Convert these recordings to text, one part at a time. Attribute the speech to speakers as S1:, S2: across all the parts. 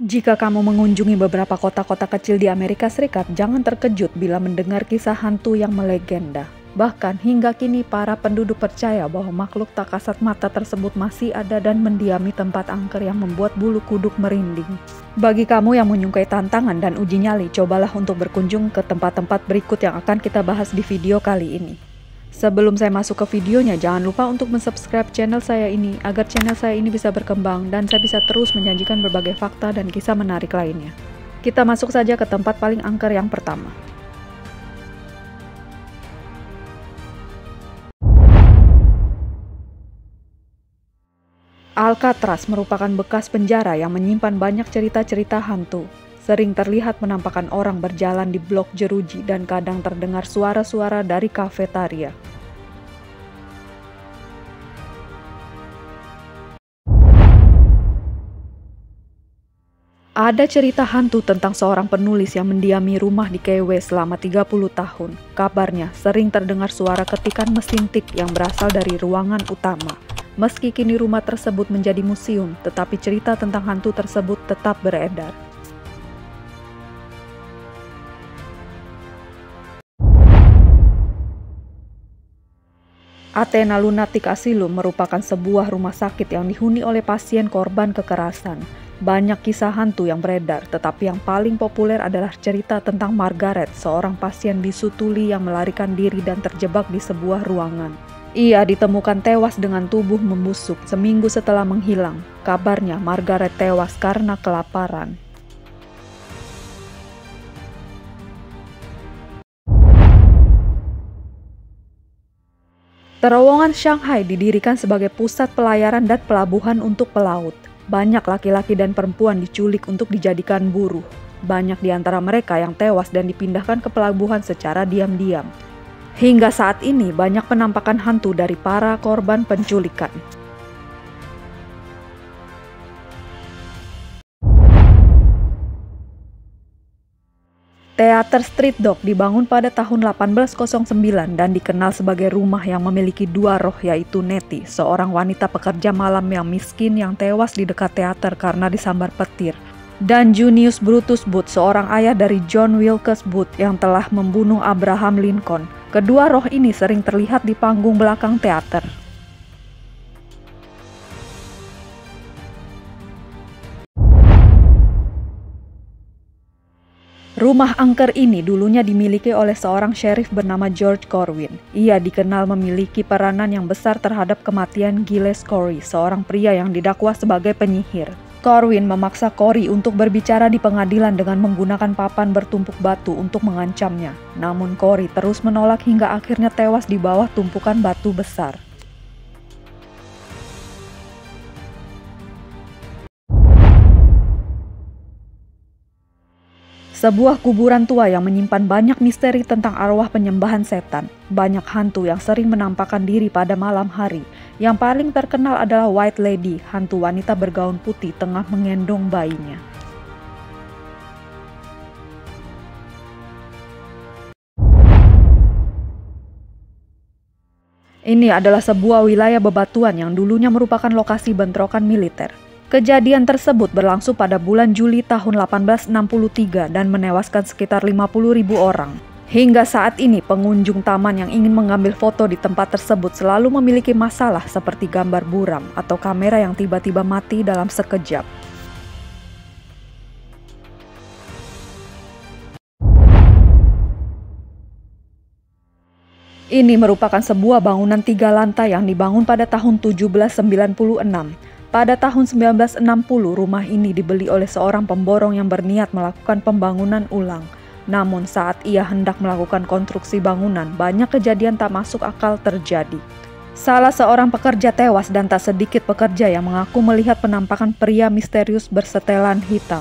S1: Jika kamu mengunjungi beberapa kota-kota kecil di Amerika Serikat, jangan terkejut bila mendengar kisah hantu yang melegenda. Bahkan hingga kini para penduduk percaya bahwa makhluk tak kasat mata tersebut masih ada dan mendiami tempat angker yang membuat bulu kuduk merinding. Bagi kamu yang menyukai tantangan dan uji nyali, cobalah untuk berkunjung ke tempat-tempat berikut yang akan kita bahas di video kali ini. Sebelum saya masuk ke videonya, jangan lupa untuk mensubscribe channel saya ini agar channel saya ini bisa berkembang dan saya bisa terus menyajikan berbagai fakta dan kisah menarik lainnya. Kita masuk saja ke tempat paling angker yang pertama. Alcatraz merupakan bekas penjara yang menyimpan banyak cerita-cerita hantu. Sering terlihat penampakan orang berjalan di blok jeruji dan kadang terdengar suara-suara dari kafetaria. Ada cerita hantu tentang seorang penulis yang mendiami rumah di Key West selama 30 tahun. Kabarnya sering terdengar suara ketikan mesin tik yang berasal dari ruangan utama. Meski kini rumah tersebut menjadi museum, tetapi cerita tentang hantu tersebut tetap beredar. Athena Lunatic Asylum merupakan sebuah rumah sakit yang dihuni oleh pasien korban kekerasan. Banyak kisah hantu yang beredar, tetapi yang paling populer adalah cerita tentang Margaret, seorang pasien bisu tuli yang melarikan diri dan terjebak di sebuah ruangan. Ia ditemukan tewas dengan tubuh membusuk seminggu setelah menghilang. Kabarnya Margaret tewas karena kelaparan. Terowongan Shanghai didirikan sebagai pusat pelayaran dan pelabuhan untuk pelaut. Banyak laki-laki dan perempuan diculik untuk dijadikan buruh. Banyak di antara mereka yang tewas dan dipindahkan ke pelabuhan secara diam-diam. Hingga saat ini banyak penampakan hantu dari para korban penculikan. Teater Street Dog dibangun pada tahun 1809 dan dikenal sebagai rumah yang memiliki dua roh, yaitu Nettie, seorang wanita pekerja malam yang miskin yang tewas di dekat teater karena disambar petir, dan Junius Brutus Booth, seorang ayah dari John Wilkes Booth yang telah membunuh Abraham Lincoln. Kedua roh ini sering terlihat di panggung belakang teater. Rumah angker ini dulunya dimiliki oleh seorang sheriff bernama George Corwin. Ia dikenal memiliki peranan yang besar terhadap kematian Giles Corey, seorang pria yang didakwa sebagai penyihir. Corwin memaksa Corey untuk berbicara di pengadilan dengan menggunakan papan bertumpuk batu untuk mengancamnya. Namun Corey terus menolak hingga akhirnya tewas di bawah tumpukan batu besar. Sebuah kuburan tua yang menyimpan banyak misteri tentang arwah penyembahan setan. Banyak hantu yang sering menampakkan diri pada malam hari. Yang paling terkenal adalah White Lady, hantu wanita bergaun putih tengah menggendong bayinya. Ini adalah sebuah wilayah bebatuan yang dulunya merupakan lokasi bentrokan militer. Kejadian tersebut berlangsung pada bulan Juli tahun 1863 dan menewaskan sekitar 50.000 orang. Hingga saat ini, pengunjung taman yang ingin mengambil foto di tempat tersebut selalu memiliki masalah seperti gambar buram atau kamera yang tiba-tiba mati dalam sekejap. Ini merupakan sebuah bangunan 3 lantai yang dibangun pada tahun 1796. Pada tahun 1960, rumah ini dibeli oleh seorang pemborong yang berniat melakukan pembangunan ulang. Namun saat ia hendak melakukan konstruksi bangunan, banyak kejadian tak masuk akal terjadi. Salah seorang pekerja tewas dan tak sedikit pekerja yang mengaku melihat penampakan pria misterius bersetelan hitam.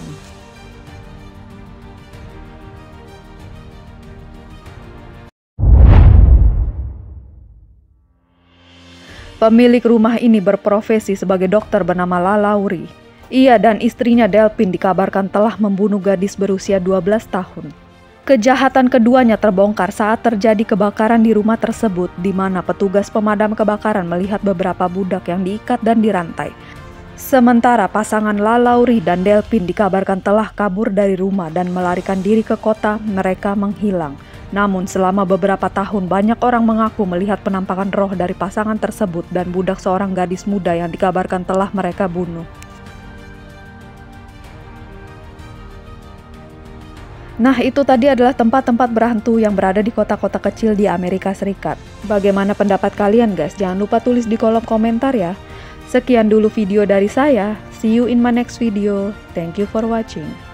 S1: Pemilik rumah ini berprofesi sebagai dokter bernama Lalaurie. Ia dan istrinya Delphine dikabarkan telah membunuh gadis berusia 12 tahun. Kejahatan keduanya terbongkar saat terjadi kebakaran di rumah tersebut, di mana petugas pemadam kebakaran melihat beberapa budak yang diikat dan dirantai. Sementara pasangan Lalauri dan Delpin dikabarkan telah kabur dari rumah dan melarikan diri ke kota, mereka menghilang. Namun selama beberapa tahun banyak orang mengaku melihat penampakan roh dari pasangan tersebut dan budak seorang gadis muda yang dikabarkan telah mereka bunuh. Nah, itu tadi adalah tempat-tempat berhantu yang berada di kota-kota kecil di Amerika Serikat. Bagaimana pendapat kalian guys? Jangan lupa tulis di kolom komentar ya. Sekian dulu video dari saya. See you in my next video. Thank you for watching.